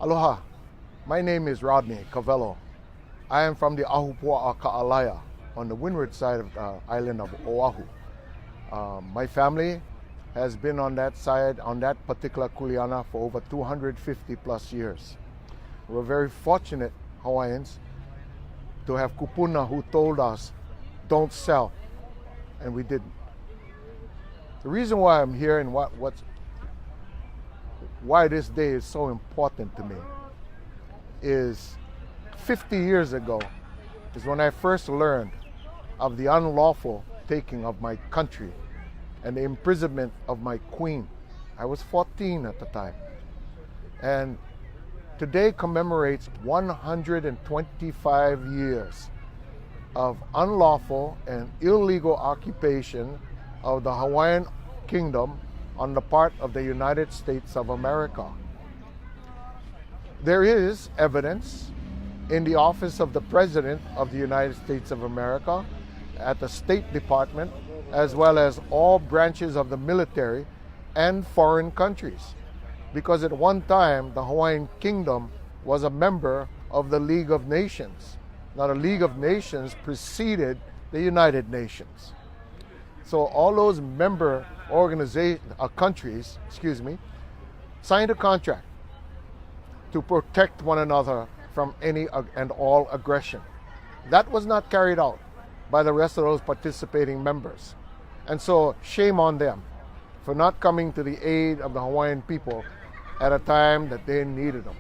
Aloha, my name is Rodney Kawelo. I am from the Ahupua'a Ka'alaia on the windward side of the island of Oahu. My family has been on that side, on that particular kuleana for over 250 plus years. We're very fortunate Hawaiians to have kupuna who told us, don't sell, and we didn't. The reason why I'm here and why this day is so important to me is 50 years ago is when I first learned of the unlawful taking of my country and the imprisonment of my queen. I was 14 at the time. And today commemorates 125 years of unlawful and illegal occupation of the Hawaiian Kingdom on the part of the United States of America. There is evidence in the office of the President of the United States of America, at the State Department, as well as all branches of the military and foreign countries. Because at one time, the Hawaiian Kingdom was a member of the League of Nations. Now, the League of Nations preceded the United Nations. So all those member countries, signed a contract to protect one another from any and all aggression. That was not carried out by the rest of those participating members. And so shame on them for not coming to the aid of the Hawaiian people at a time that they needed them.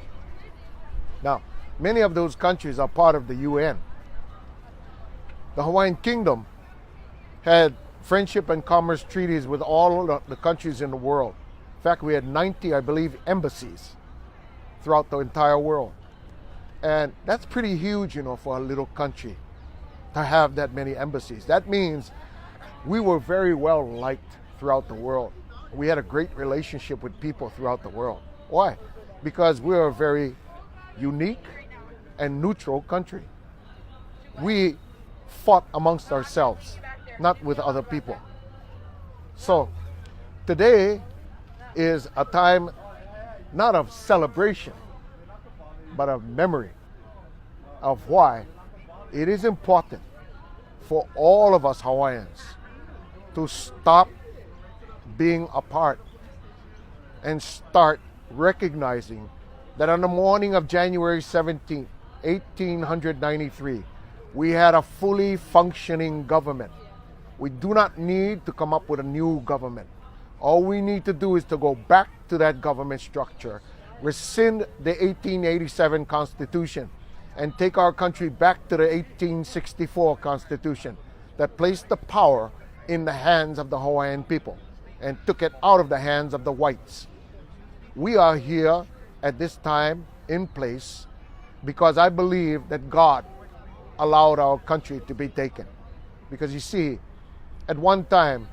Now, many of those countries are part of the UN. The Hawaiian Kingdom had friendship and commerce treaties with all the countries in the world. In fact, we had 90, I believe, embassies throughout the entire world. And that's pretty huge, for a little country to have that many embassies. That means we were very well liked throughout the world. We had a great relationship with people throughout the world. Why? Because we're a very unique and neutral country. We fought amongst ourselves, not with other people. So today is a time not of celebration, but of memory of why it is important for all of us Hawaiians to stop being apart and start recognizing that on the morning of January 17, 1893, we had a fully functioning government. We do not need to come up with a new government. All we need to do is to go back to that government structure, rescind the 1887 Constitution, and take our country back to the 1864 Constitution that placed the power in the hands of the Hawaiian people and took it out of the hands of the whites. We are here at this time in place because I believe that God allowed our country to be taken. Because you see, at one time,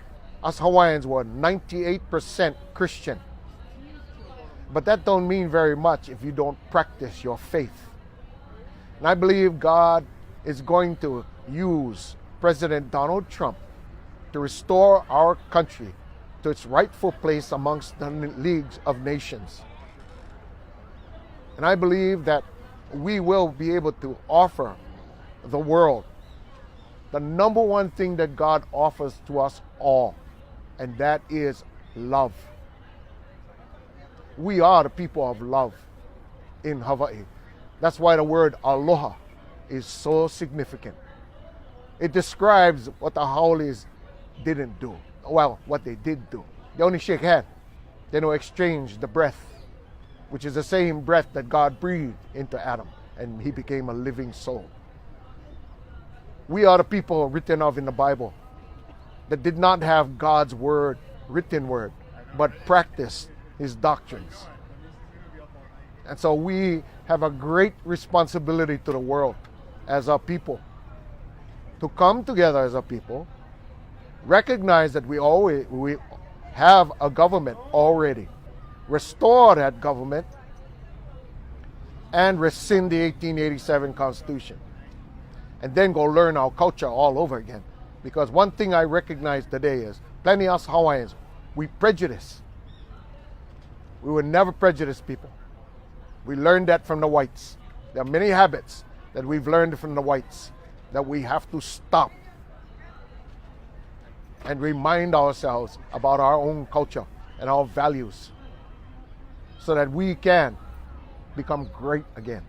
us Hawaiians were 98% Christian. But that don't mean very much if you don't practice your faith. And I believe God is going to use President Donald Trump to restore our country to its rightful place amongst the leagues of nations. And I believe that we will be able to offer the world the number one thing that God offers to us all, and that is love. We are the people of love in Hawaii. That's why the word aloha is so significant. It describes what the Haoles didn't do. Well, what they did do. They only shake hands. They don't exchange the breath, which is the same breath that God breathed into Adam, and he became a living soul. We are the people written of in the Bible that did not have God's word, written word, but practiced his doctrines. And so we have a great responsibility to the world as a people to come together as a people, recognize that we have a government already, restore that government, and rescind the 1887 Constitution. And then go learn our culture all over again. Because one thing I recognize today is, plenty of us Hawaiians, we prejudice. We will never prejudice people. We learned that from the whites. There are many habits that we've learned from the whites that we have to stop and remind ourselves about our own culture and our values so that we can become great again.